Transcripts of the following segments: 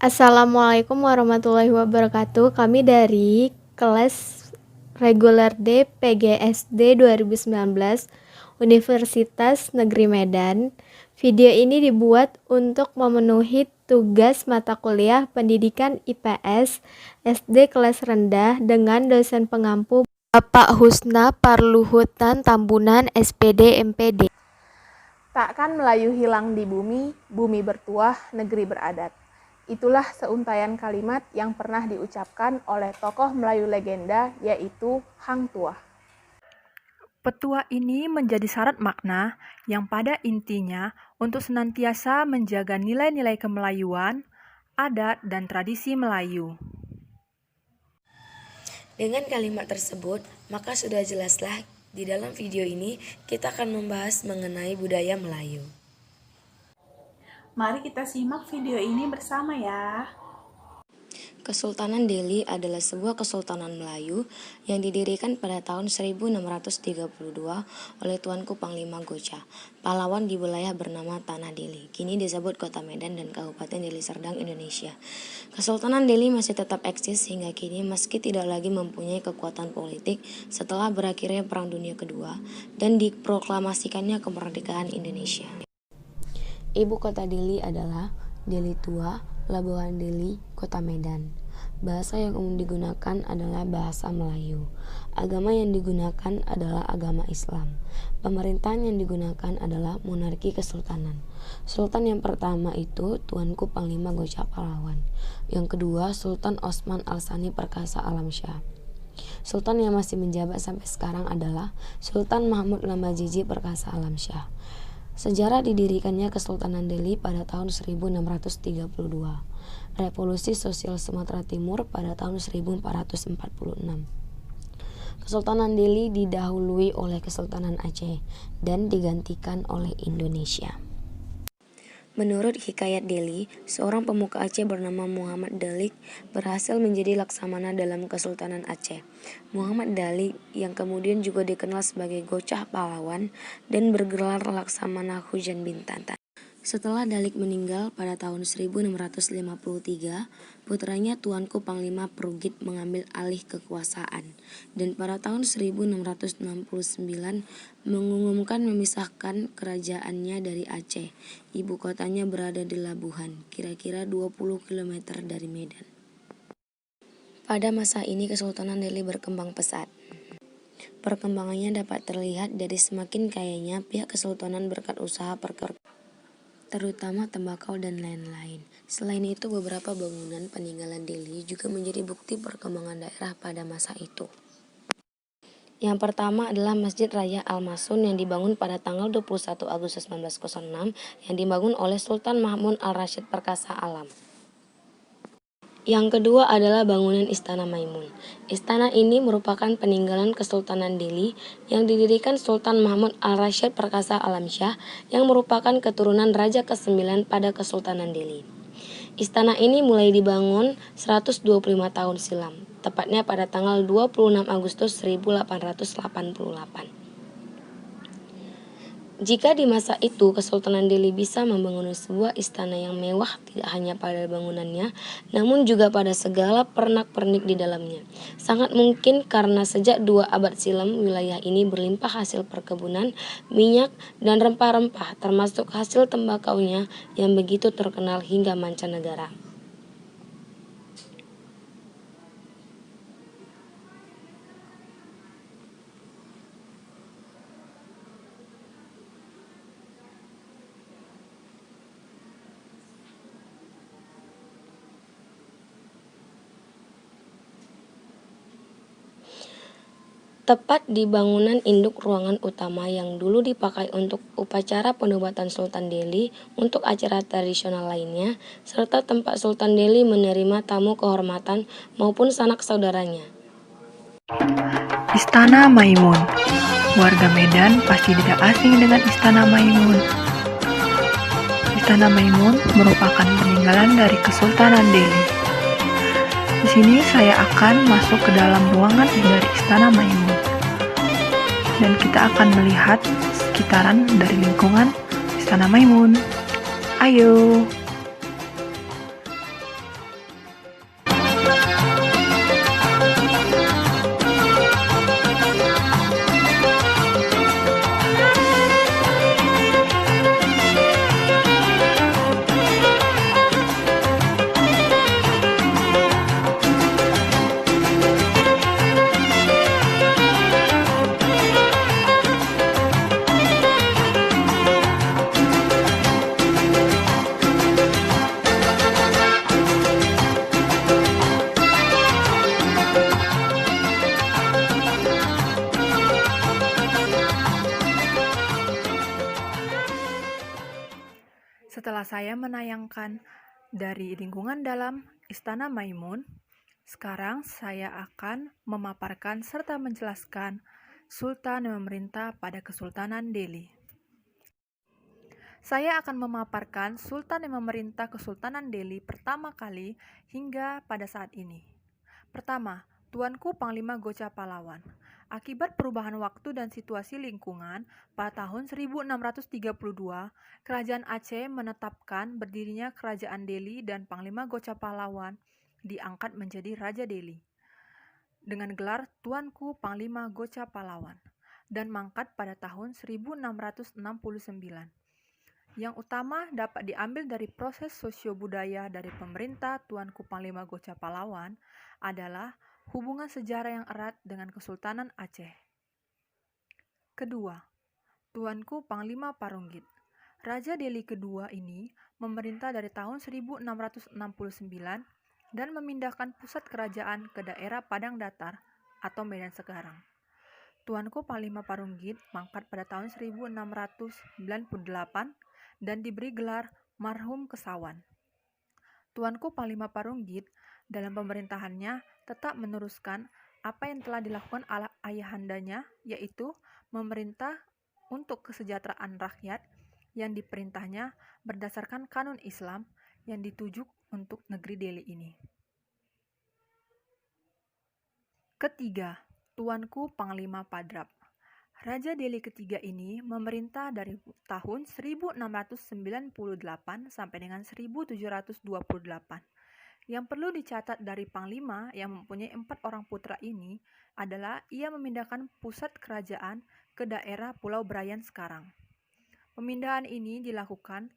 Assalamualaikum warahmatullahi wabarakatuh. Kami dari kelas reguler D PGSD 2019 Universitas Negeri Medan. Video ini dibuat untuk memenuhi tugas mata kuliah Pendidikan IPS SD kelas rendah dengan dosen pengampu Bapak Husna Parluhutan Tambunan SPD MPD. Takkan Melayu hilang di bumi, bumi bertuah, negeri beradat. Itulah seuntaian kalimat yang pernah diucapkan oleh tokoh Melayu legenda, yaitu Hang Tuah. Petua ini menjadi syarat makna yang pada intinya untuk senantiasa menjaga nilai-nilai kemelayuan, adat, dan tradisi Melayu. Dengan kalimat tersebut, maka sudah jelaslah di dalam video ini kita akan membahas mengenai budaya Melayu. Mari kita simak video ini bersama ya. Kesultanan Delhi adalah sebuah kesultanan Melayu yang didirikan pada tahun 1632 oleh Tuanku Panglima Gocha, pahlawan di wilayah bernama Tanah Delhi, kini disebut Kota Medan dan Kabupaten Deli Serdang, Indonesia. Kesultanan Delhi masih tetap eksis hingga kini meski tidak lagi mempunyai kekuatan politik setelah berakhirnya Perang Dunia Kedua dan diproklamasikannya kemerdekaan Indonesia. Ibu kota Delhi adalah Delhi Tua, Labuhan Delhi, Kota Medan. Bahasa yang umum digunakan adalah bahasa Melayu. Agama yang digunakan adalah agama Islam. Pemerintahan yang digunakan adalah monarki kesultanan. Sultan yang pertama itu Tuanku Panglima Gocha Pahlawan. Yang kedua Sultan Osman Al-Sani Perkasa Alamsyah. Sultan yang masih menjabat sampai sekarang adalah Sultan Mahmud Lamajiji Perkasa Alamsyah. Sejarah didirikannya Kesultanan Delhi pada tahun 1632. Revolusi Sosial Sumatera Timur pada tahun 1446. Kesultanan Delhi didahului oleh Kesultanan Aceh dan digantikan oleh Indonesia. Menurut Hikayat Delhi, seorang pemuka Aceh bernama Muhammad Dalik berhasil menjadi laksamana dalam Kesultanan Aceh. Muhammad Dalik yang kemudian juga dikenal sebagai Gocah Pahlawan dan bergelar laksamana Hujan Bintang. Setelah Dalik meninggal pada tahun 1653, putranya Tuanku Panglima Perugit mengambil alih kekuasaan dan pada tahun 1669 mengumumkan memisahkan kerajaannya dari Aceh. Ibu kotanya berada di Labuhan, kira-kira 20 km dari Medan. Pada masa ini Kesultanan Delhi berkembang pesat. Perkembangannya dapat terlihat dari semakin kayanya pihak kesultanan berkat usaha terutama tembakau dan lain-lain. Selain itu, beberapa bangunan peninggalan Delhi juga menjadi bukti perkembangan daerah pada masa itu. Yang pertama adalah Masjid Raya Al-Masun yang dibangun pada tanggal 21 Agustus 1906 yang dibangun oleh Sultan Mahmud Al-Rashid Perkasa Alam. Yang kedua adalah bangunan Istana Maimun. Istana ini merupakan peninggalan Kesultanan Delhi yang didirikan Sultan Mahmud Al-Rashid Perkasa Alamsyah yang merupakan keturunan Raja ke-9 pada Kesultanan Delhi. Istana ini mulai dibangun 125 tahun silam, tepatnya pada tanggal 26 Agustus 1888. Jika di masa itu Kesultanan Delhi bisa membangun sebuah istana yang mewah tidak hanya pada bangunannya, namun juga pada segala pernak-pernik di dalamnya. Sangat mungkin karena sejak 2 abad silam wilayah ini berlimpah hasil perkebunan, minyak, dan rempah-rempah termasuk hasil tembakaunya yang begitu terkenal hingga mancanegara. Tepat di bangunan induk ruangan utama yang dulu dipakai untuk upacara penobatan Sultan Delhi untuk acara tradisional lainnya, serta tempat Sultan Delhi menerima tamu kehormatan maupun sanak saudaranya. Istana Maimun. Warga Medan pasti tidak asing dengan Istana Maimun. Istana Maimun merupakan peninggalan dari Kesultanan Delhi. Di sini saya akan masuk ke dalam ruangan dari Istana Maimun. Dan kita akan melihat sekitaran dari lingkungan Istana Maimun. Ayo! saya menayangkan dari lingkungan dalam Istana Maimun. Sekarang saya akan memaparkan serta menjelaskan Sultan yang memerintah pada Kesultanan Delhi. Saya akan memaparkan Sultan yang memerintah Kesultanan Delhi pertama kali hingga pada saat ini. Pertama, Tuanku Panglima Gocha Pahlawan. Akibat perubahan waktu dan situasi lingkungan, pada tahun 1632, Kerajaan Aceh menetapkan berdirinya Kerajaan Delhi dan Panglima Gocha Pahlawan diangkat menjadi Raja Delhi dengan gelar Tuanku Panglima Gocha Pahlawan dan mangkat pada tahun 1669. Yang utama dapat diambil dari proses sosio-budaya dari pemerintah Tuanku Panglima Gocha Pahlawan adalah hubungan sejarah yang erat dengan Kesultanan Aceh. Kedua, Tuanku Panglima Parunggit. Raja Delhi kedua ini memerintah dari tahun 1669 dan memindahkan pusat kerajaan ke daerah Padang Datar atau Medan sekarang. Tuanku Panglima Parunggit mangkat pada tahun 1698 dan diberi gelar Marhum Kesawan. Tuanku Panglima Parunggit dalam pemerintahannya tetap meneruskan apa yang telah dilakukan ayahandanya, yaitu memerintah untuk kesejahteraan rakyat yang diperintahnya berdasarkan kanun Islam yang dituju untuk negeri Delhi ini. Ketiga, Tuanku Panglima Padrap. Raja Delhi ketiga ini memerintah dari tahun 1698 sampai dengan 1728. Yang perlu dicatat dari Panglima yang mempunyai 4 orang putra ini adalah ia memindahkan pusat kerajaan ke daerah Pulau Brayan sekarang. Pemindahan ini dilakukan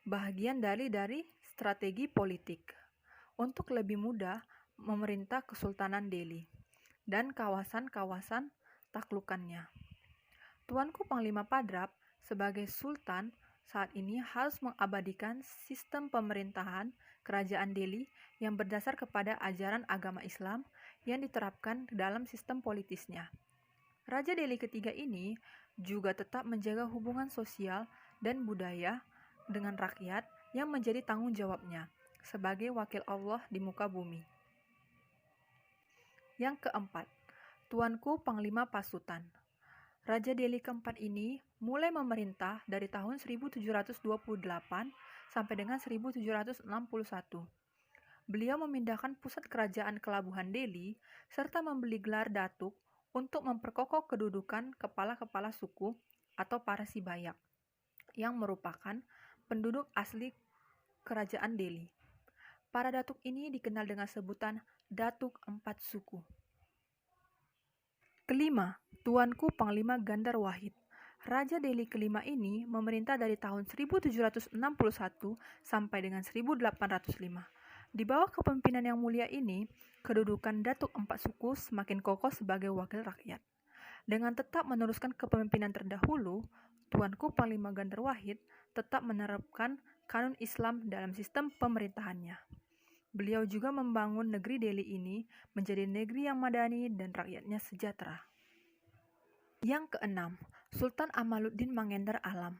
bahagian dari strategi politik untuk lebih mudah memerintah Kesultanan Delhi dan kawasan-kawasan taklukannya. Tuanku Panglima Padrap sebagai Sultan saat ini harus mengabadikan sistem pemerintahan Kerajaan Delhi yang berdasar kepada ajaran agama Islam yang diterapkan dalam sistem politisnya. Raja Delhi ketiga ini juga tetap menjaga hubungan sosial dan budaya dengan rakyat yang menjadi tanggung jawabnya sebagai wakil Allah di muka bumi. Yang keempat, Tuanku Panglima Pasutan. Raja Delhi keempat ini mulai memerintah dari tahun 1728 sampai dengan 1761. Beliau memindahkan pusat kerajaan ke Labuhan Delhi serta membeli gelar datuk untuk memperkokoh kedudukan kepala-kepala suku atau para sibayak yang merupakan penduduk asli kerajaan Delhi. Para datuk ini dikenal dengan sebutan Datuk Empat Suku. Kelima, Tuanku Panglima Gandar Wahid. Raja Delhi kelima ini memerintah dari tahun 1761 sampai dengan 1805. Di bawah kepemimpinan yang mulia ini, kedudukan Datuk Empat Suku semakin kokoh sebagai wakil rakyat. Dengan tetap meneruskan kepemimpinan terdahulu, Tuanku Panglima Gandar Wahid tetap menerapkan kanun Islam dalam sistem pemerintahannya. Beliau juga membangun negeri Delhi ini menjadi negeri yang madani dan rakyatnya sejahtera. Yang keenam, Sultan Amaluddin Mangender Alam.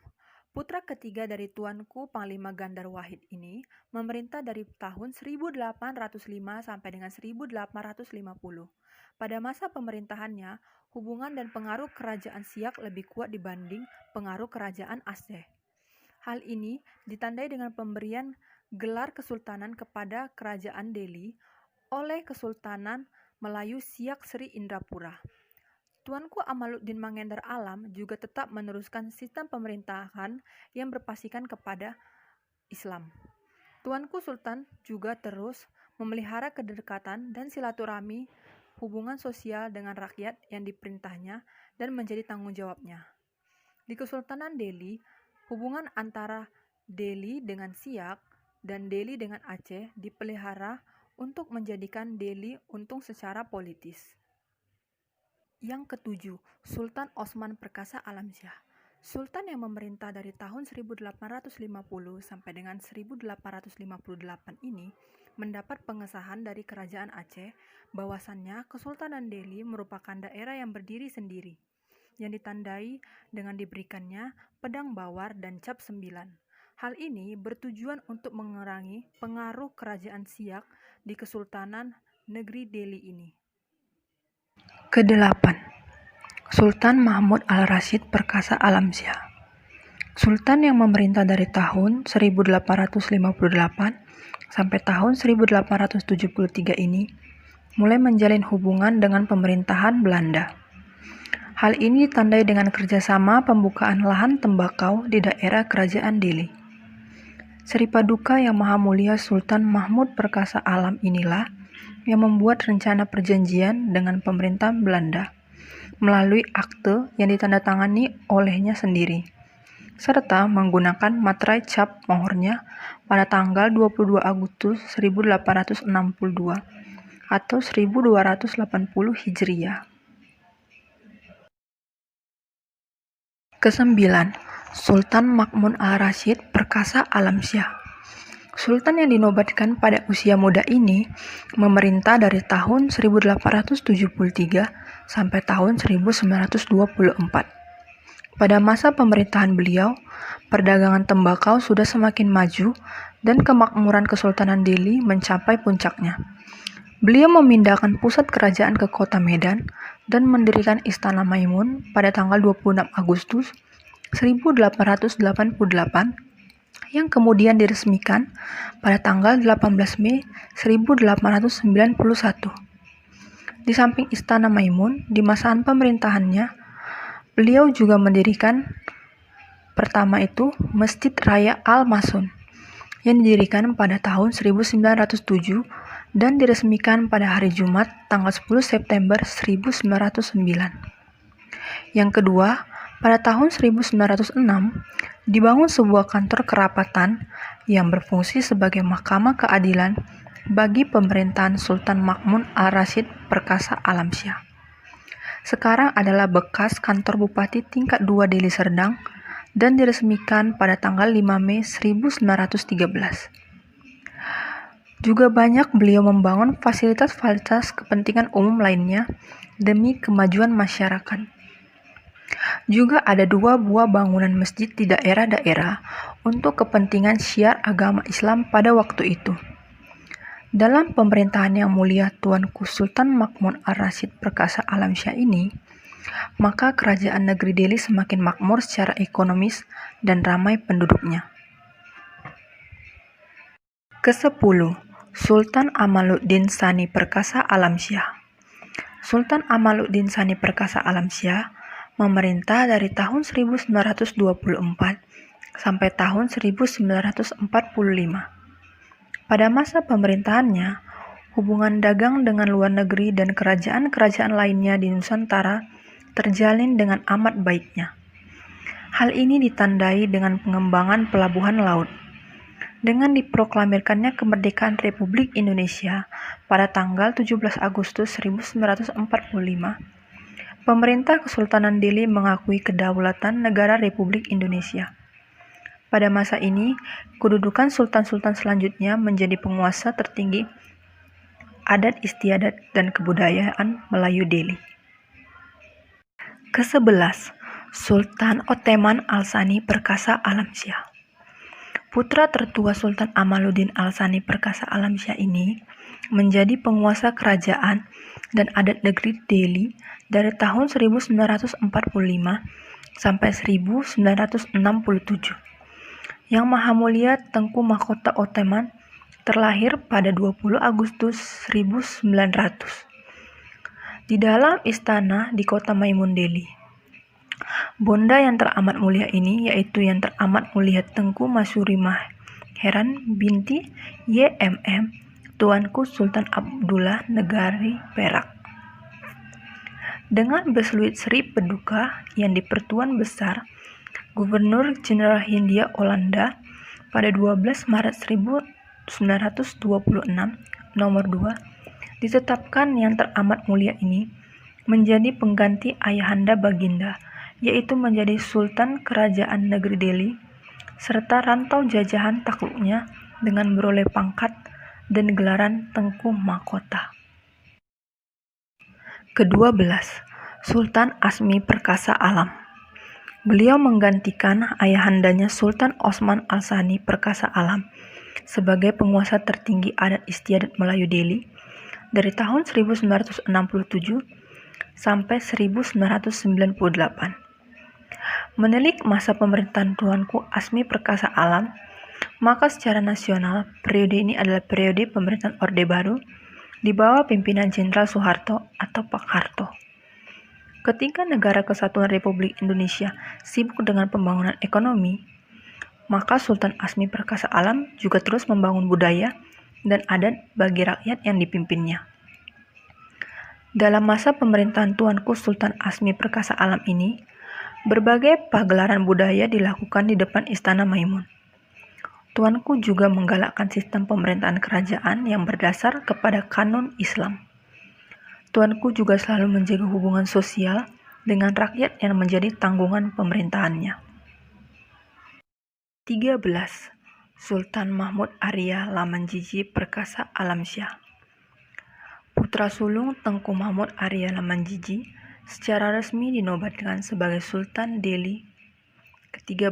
Putra ketiga dari Tuanku Panglima Gandar Wahid ini memerintah dari tahun 1805 sampai dengan 1850. Pada masa pemerintahannya, hubungan dan pengaruh kerajaan Siak lebih kuat dibanding pengaruh kerajaan Aceh. Hal ini ditandai dengan pemberian gelar kesultanan kepada kerajaan Delhi oleh Kesultanan Melayu Siak Sri Indrapura. Tuanku Amaluddin Mangender Alam juga tetap meneruskan sistem pemerintahan yang berpasihkan kepada Islam. Tuanku Sultan juga terus memelihara kedekatan dan silaturahmi hubungan sosial dengan rakyat yang diperintahnya dan menjadi tanggung jawabnya. Di Kesultanan Delhi, hubungan antara Delhi dengan Siak dan Delhi dengan Aceh dipelihara untuk menjadikan Delhi untung secara politis. Yang ketujuh, Sultan Osman Perkasa Alamsyah. Sultan yang memerintah dari tahun 1850 sampai dengan 1858 ini mendapat pengesahan dari Kerajaan Aceh bahwasannya Kesultanan Delhi merupakan daerah yang berdiri sendiri, yang ditandai dengan diberikannya pedang bawar dan cap 9. Hal ini bertujuan untuk mengurangi pengaruh kerajaan Siak di Kesultanan Negeri Delhi ini. Kedelapan, Sultan Mahmud Al-Rashid Perkasa Alamsyah. Sultan yang memerintah dari tahun 1858 sampai tahun 1873 ini mulai menjalin hubungan dengan pemerintahan Belanda. Hal ini ditandai dengan kerjasama pembukaan lahan tembakau di daerah kerajaan Delhi. Seri Paduka Yang Maha Mulia Sultan Mahmud Perkasa Alam inilah yang membuat rencana perjanjian dengan pemerintah Belanda melalui akte yang ditandatangani olehnya sendiri, serta menggunakan materai cap mohornya pada tanggal 22 Agustus 1862 atau 1280 Hijriah. Kesembilan, Sultan Mahmud Al-Rashid Perkasa Alamsyah. Sultan yang dinobatkan pada usia muda ini memerintah dari tahun 1873 sampai tahun 1924. Pada masa pemerintahan beliau, perdagangan tembakau sudah semakin maju dan kemakmuran Kesultanan Delhi mencapai puncaknya. Beliau memindahkan pusat kerajaan ke kota Medan dan mendirikan Istana Maimun pada tanggal 26 Agustus 1888 yang kemudian diresmikan pada tanggal 18 Mei 1891. Di samping Istana Maimun, di masa pemerintahannya, beliau juga mendirikan pertama itu Masjid Raya Al-Masun yang didirikan pada tahun 1907 dan diresmikan pada hari Jumat tanggal 10 September 1909. Yang kedua, pada tahun 1906 dibangun sebuah kantor kerapatan yang berfungsi sebagai mahkamah keadilan bagi pemerintahan Sultan Mahmud Al-Rashid Perkasa Alamsyah. Sekarang adalah bekas kantor Bupati tingkat 2 Deli Serdang dan diresmikan pada tanggal 5 Mei 1913. Juga banyak beliau membangun fasilitas-fasilitas kepentingan umum lainnya demi kemajuan masyarakat. Juga ada 2 buah bangunan masjid di daerah-daerah untuk kepentingan syiar agama Islam pada waktu itu. Dalam pemerintahan yang mulia Tuanku Sultan Mahmud Al-Rashid Perkasa Alamsyah ini, maka kerajaan negeri Delhi semakin makmur secara ekonomis dan ramai penduduknya. Ke-10, Sultan Amaluddin Sani Perkasa Alamsyah. Sultan Amaluddin Sani Perkasa Alamsyah memerintah dari tahun 1924 sampai tahun 1945. Pada masa pemerintahannya, hubungan dagang dengan luar negeri dan kerajaan-kerajaan lainnya di Nusantara terjalin dengan amat baiknya. Hal ini ditandai dengan pengembangan pelabuhan laut. Dengan diproklamirkannya kemerdekaan Republik Indonesia pada tanggal 17 Agustus 1945, pemerintah Kesultanan Delhi mengakui kedaulatan negara Republik Indonesia. Pada masa ini, kedudukan sultan-sultan selanjutnya menjadi penguasa tertinggi adat istiadat dan kebudayaan Melayu Delhi. Ke-11, Sultan Othman Al-Sani Perkasa Alamsyah. Putra tertua Sultan Amaluddin Al-Sani Perkasa Alamsyah ini menjadi penguasa kerajaan dan adat negeri Delhi dari tahun 1945 sampai 1967. Yang Maha Mulia Tengku Mahkota Othman terlahir pada 20 Agustus 1900 di dalam istana di kota Maimun, Delhi. Bonda yang teramat mulia ini yaitu yang teramat mulia Tengku Masyuri Maheran binti YMM Tuanku Sultan Abdullah Negari Perak. Dengan berseluit Seri Paduka yang dipertuan besar Gubernur Jenderal Hindia Belanda pada 12 Maret 1926 nomor 2 ditetapkan yang teramat mulia ini menjadi pengganti ayahanda baginda, yaitu menjadi Sultan Kerajaan Negeri Delhi serta rantau jajahan takluknya dengan beroleh pangkat dan gelaran Tengku Mahkota. Ke-12, Sultan Asmi Perkasa Alam. Beliau menggantikan ayahandanya Sultan Osman Al-Sani Perkasa Alam sebagai penguasa tertinggi adat istiadat Melayu Delhi dari tahun 1967 sampai 1998. Menilik masa pemerintahan Tuanku Asmi Perkasa Alam, maka secara nasional periode ini adalah periode pemerintahan Orde Baru di bawah pimpinan Jenderal Soeharto atau Pak Harto. Ketika Negara Kesatuan Republik Indonesia sibuk dengan pembangunan ekonomi, maka Sultan Asmi Perkasa Alam juga terus membangun budaya dan adat bagi rakyat yang dipimpinnya. Dalam masa pemerintahan Tuanku Sultan Asmi Perkasa Alam ini, berbagai pagelaran budaya dilakukan di depan Istana Maimun. Tuanku juga menggalakkan sistem pemerintahan kerajaan yang berdasar kepada kanun Islam. Tuanku juga selalu menjaga hubungan sosial dengan rakyat yang menjadi tanggungan pemerintahannya. 13. Sultan Mahmud Arya Lamanjiji Perkasa Alamsyah. Putra sulung Tengku Mahmud Arya Lamanjiji secara resmi dinobatkan sebagai Sultan Delhi ke-13.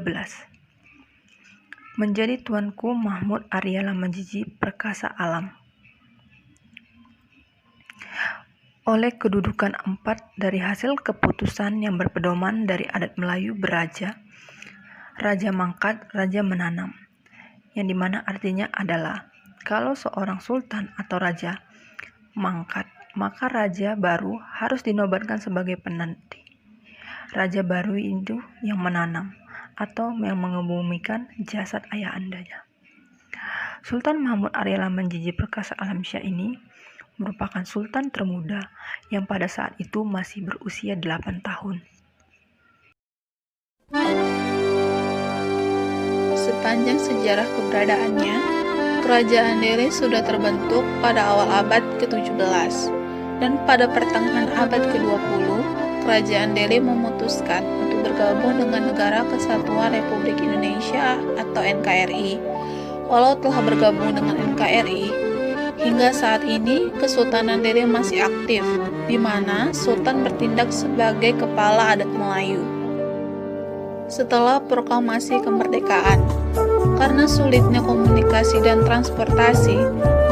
Menjadi Tuanku Mahmud Arya Lamanjiji Perkasa Alam. Oleh kedudukan 4 dari hasil keputusan yang berpedoman dari adat Melayu beraja, Raja Mangkat, Raja Menanam, yang dimana artinya adalah kalau seorang sultan atau raja mangkat, maka raja baru harus dinobatkan sebagai penanti. Raja baru itu yang menanam atau yang mengebumikan jasad ayahandanya. Sultan Mahmud Arya Lamanjiji Perkasa Alamsyah ini merupakan sultan termuda yang pada saat itu masih berusia 8 tahun. Sepanjang sejarah keberadaannya, Kerajaan Delhi sudah terbentuk pada awal abad ke-17, dan pada pertengahan abad ke-20, Kerajaan Delhi memutuskan untuk bergabung dengan Negara Kesatuan Republik Indonesia atau NKRI. Walau telah bergabung dengan NKRI, hingga saat ini Kesultanan Delhi masih aktif, di mana Sultan bertindak sebagai kepala adat Melayu. Setelah proklamasi kemerdekaan, karena sulitnya komunikasi dan transportasi,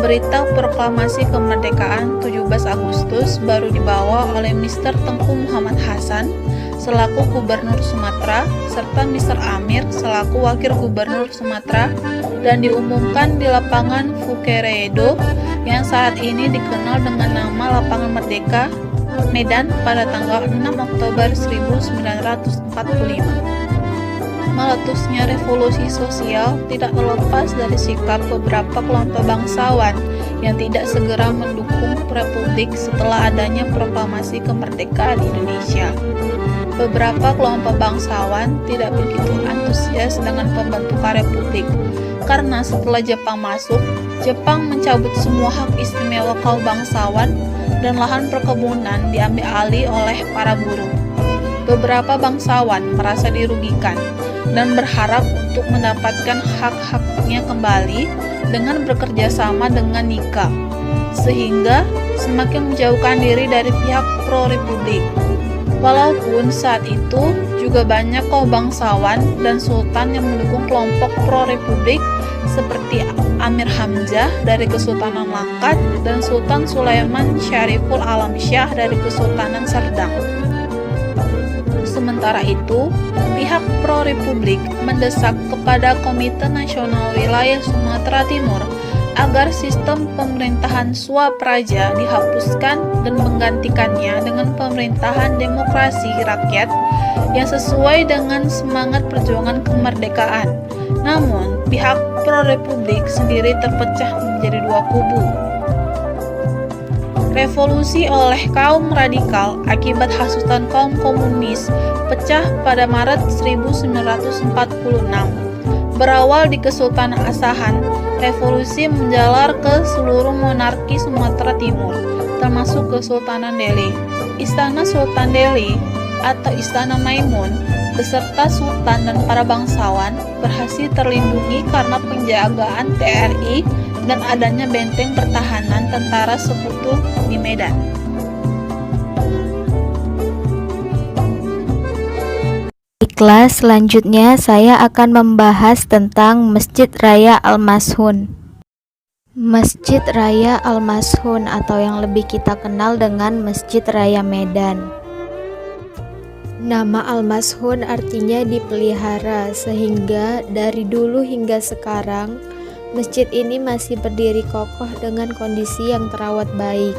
berita proklamasi kemerdekaan 17 Agustus baru dibawa oleh Mr. Tengku Muhammad Hasan selaku Gubernur Sumatera serta Mr. Amir selaku Wakil Gubernur Sumatera dan diumumkan di lapangan Fukeredo yang saat ini dikenal dengan nama Lapangan Merdeka, Medan pada tanggal 6 Oktober 1945. Meletusnya revolusi sosial tidak terlepas dari sikap beberapa kelompok bangsawan yang tidak segera mendukung republik setelah adanya proklamasi kemerdekaan Indonesia. Beberapa kelompok bangsawan tidak begitu antusias dengan pembentukan republik, karena setelah Jepang masuk, Jepang mencabut semua hak istimewa kaum bangsawan dan lahan perkebunan diambil alih oleh para buruh. Beberapa bangsawan merasa dirugikan dan berharap untuk mendapatkan hak-haknya kembali dengan bekerja sama dengan Nika, sehingga semakin menjauhkan diri dari pihak pro-republik. Walaupun saat itu juga banyak kaum bangsawan dan sultan yang mendukung kelompok pro-republik seperti Amir Hamzah dari Kesultanan Langkat dan Sultan Sulaiman Syariful Alamsyah dari Kesultanan Serdang. Sementara itu, pihak pro-republik mendesak kepada Komite Nasional Wilayah Sumatera Timur agar sistem pemerintahan swapraja dihapuskan dan menggantikannya dengan pemerintahan demokrasi rakyat yang sesuai dengan semangat perjuangan kemerdekaan. Namun, pihak pro-republik sendiri terpecah menjadi dua kubu. Revolusi oleh kaum radikal akibat hasutan kaum komunis pecah pada Maret 1946. Berawal di Kesultanan Asahan, revolusi menjalar ke seluruh monarki Sumatera Timur, termasuk Kesultanan Delhi. Istana Sultan Delhi atau Istana Maimun beserta sultan dan para bangsawan berhasil terlindungi karena penjagaan TNI dan adanya benteng pertahanan tentara sekutu di Medan. Baiklah, selanjutnya saya akan membahas tentang Masjid Raya Al-Mashun. Masjid Raya Al-Mashun atau yang lebih kita kenal dengan Masjid Raya Medan. Nama Al-Mashun artinya dipelihara, sehingga dari dulu hingga sekarang masjid ini masih berdiri kokoh dengan kondisi yang terawat baik.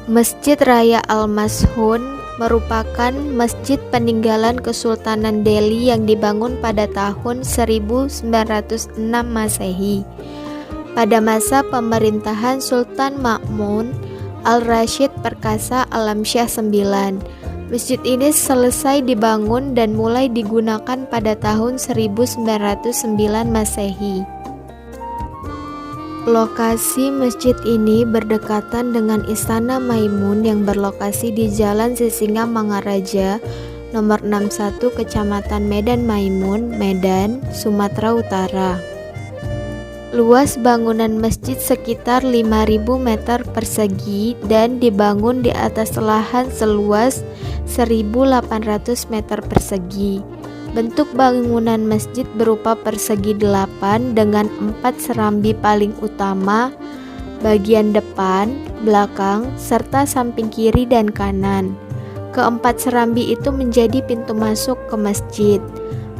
Masjid Raya Al-Mashun merupakan masjid peninggalan Kesultanan Delhi yang dibangun pada tahun 1906 Masehi. Pada masa pemerintahan Sultan Ma'mun Al-Rashid Perkasa Alamsyah IX, masjid ini selesai dibangun dan mulai digunakan pada tahun 1909 Masehi. Lokasi masjid ini berdekatan dengan Istana Maimun yang berlokasi di Jalan Sisingamangaraja nomor 61 Kecamatan Medan Maimun, Medan, Sumatera Utara. Luas bangunan masjid sekitar 5.000 meter persegi dan dibangun di atas lahan seluas 1.800 meter persegi. Bentuk bangunan masjid berupa persegi 8 dengan 4 serambi paling utama, bagian depan, belakang, serta samping kiri dan kanan. Keempat serambi itu menjadi pintu masuk ke masjid.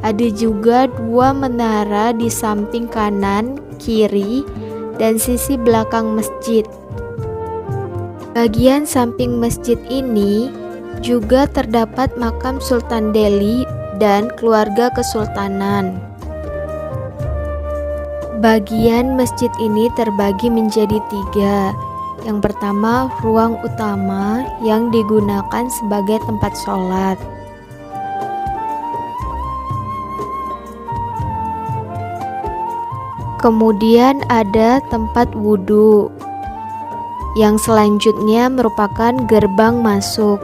Ada juga 2 menara di samping kanan, kiri, dan sisi belakang masjid. Bagian samping masjid ini juga terdapat makam Sultan Delhi dan keluarga kesultanan. Bagian masjid ini terbagi menjadi 3. Yang pertama, ruang utama yang digunakan sebagai tempat sholat. Kemudian ada tempat wudhu, yang selanjutnya merupakan gerbang masuk.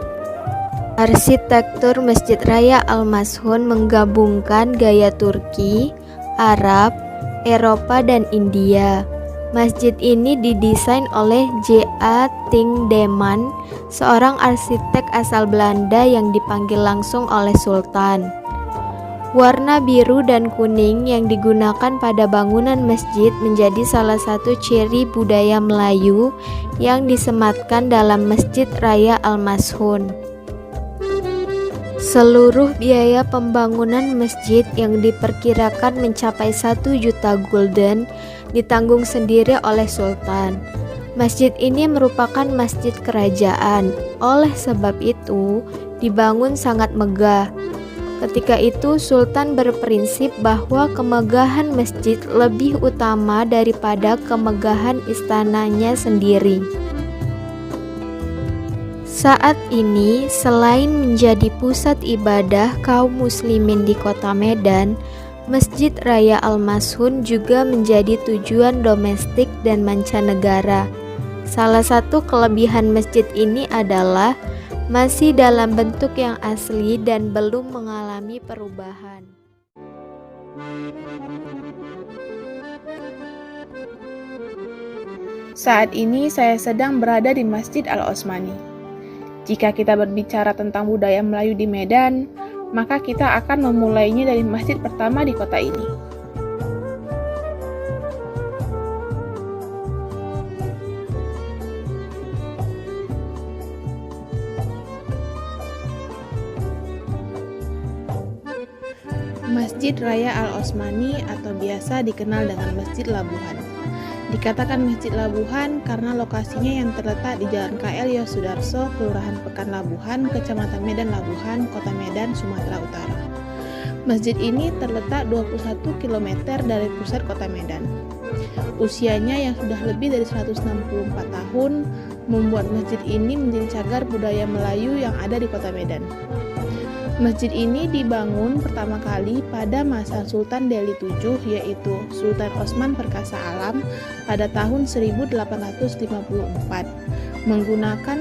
Arsitektur Masjid Raya Al-Mashun menggabungkan gaya Turki, Arab, Eropa, dan India. Masjid ini didesain oleh J.A. Tingdeman, seorang arsitek asal Belanda yang dipanggil langsung oleh Sultan. Warna biru dan kuning yang digunakan pada bangunan masjid menjadi salah satu ciri budaya Melayu yang disematkan dalam Masjid Raya Al-Mashun. Seluruh biaya pembangunan masjid yang diperkirakan mencapai 1 juta gulden ditanggung sendiri oleh Sultan. Masjid ini merupakan masjid kerajaan, oleh sebab itu dibangun sangat megah. Ketika itu Sultan berprinsip bahwa kemegahan masjid lebih utama daripada kemegahan istananya sendiri. Saat ini, selain menjadi pusat ibadah kaum muslimin di kota Medan, Masjid Raya Al-Mashun juga menjadi tujuan domestik dan mancanegara. Salah satu kelebihan masjid ini adalah masih dalam bentuk yang asli dan belum mengalami perubahan. Saat ini saya sedang berada di Masjid Al-Osmani. Jika kita berbicara tentang budaya Melayu di Medan, maka kita akan memulainya dari masjid pertama di kota ini. Masjid Raya Al-Osmani atau biasa dikenal dengan Masjid Labuhan. Dikatakan Masjid Labuhan karena lokasinya yang terletak di Jalan KL Yosudarso, Kelurahan Pekan Labuhan, Kecamatan Medan Labuhan, Kota Medan, Sumatera Utara. Masjid ini terletak 21 km dari pusat Kota Medan. Usianya yang sudah lebih dari 164 tahun membuat masjid ini menjadi cagar budaya Melayu yang ada di Kota Medan. Masjid ini dibangun pertama kali pada masa Sultan Delhi VII, yaitu Sultan Osman Perkasa Alam pada tahun 1854, menggunakan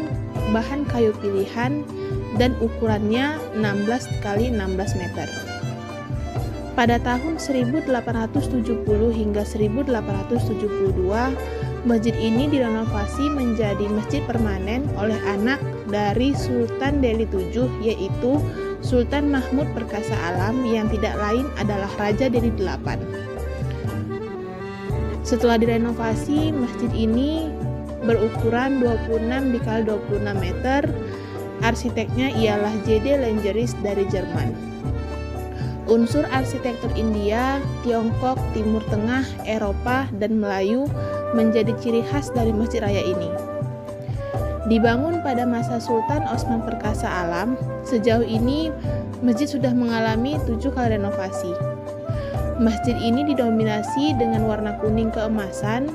bahan kayu pilihan dan ukurannya 16 x 16 meter. Pada tahun 1870 hingga 1872, masjid ini direnovasi menjadi masjid permanen oleh anak dari Sultan Delhi VII, yaitu Sultan Mahmud Perkasa Alam yang tidak lain adalah Raja Delhi VIII. Setelah direnovasi, masjid ini berukuran 26 x 26 meter. Arsiteknya ialah J.D. Langeris dari Jerman. Unsur arsitektur India, Tiongkok, Timur Tengah, Eropa, dan Melayu menjadi ciri khas dari Masjid Raya ini. Dibangun pada masa Sultan Osman Perkasa Alam, sejauh ini masjid sudah mengalami 7 kali renovasi. Masjid ini didominasi dengan warna kuning keemasan,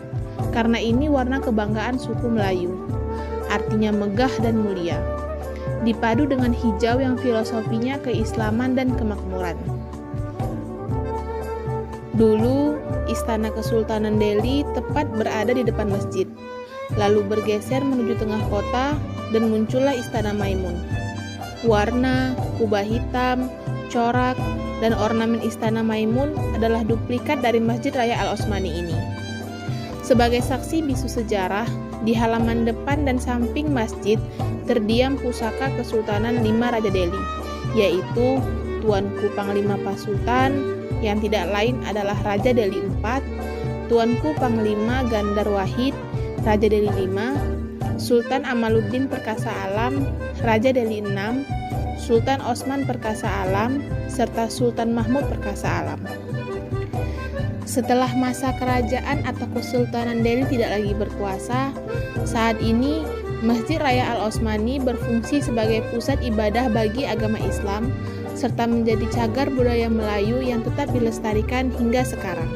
karena ini warna kebanggaan suku Melayu, artinya megah dan mulia, dipadu dengan hijau yang filosofinya keislaman dan kemakmuran. Dulu, Istana Kesultanan Delhi tepat berada di depan masjid, lalu bergeser menuju tengah kota dan muncullah Istana Maimun. Warna, kubah hitam, corak, dan ornamen Istana Maimun adalah duplikat dari Masjid Raya Al-Osmani ini. Sebagai saksi bisu sejarah, di halaman depan dan samping masjid terdiam pusaka Kesultanan 5 Raja Delhi, yaitu Tuanku Panglima Pasultan, yang tidak lain adalah Raja Delhi IV, Tuanku Panglima Gandhar Wahid, Raja Delhi V, Sultan Amaluddin Perkasa Alam, Raja Delhi VI, Sultan Osman Perkasa Alam, serta Sultan Mahmud Perkasa Alam. Setelah masa kerajaan atau Kesultanan Delhi tidak lagi berkuasa, saat ini Masjid Raya Al-Osmani berfungsi sebagai pusat ibadah bagi agama Islam, serta menjadi cagar budaya Melayu yang tetap dilestarikan hingga sekarang.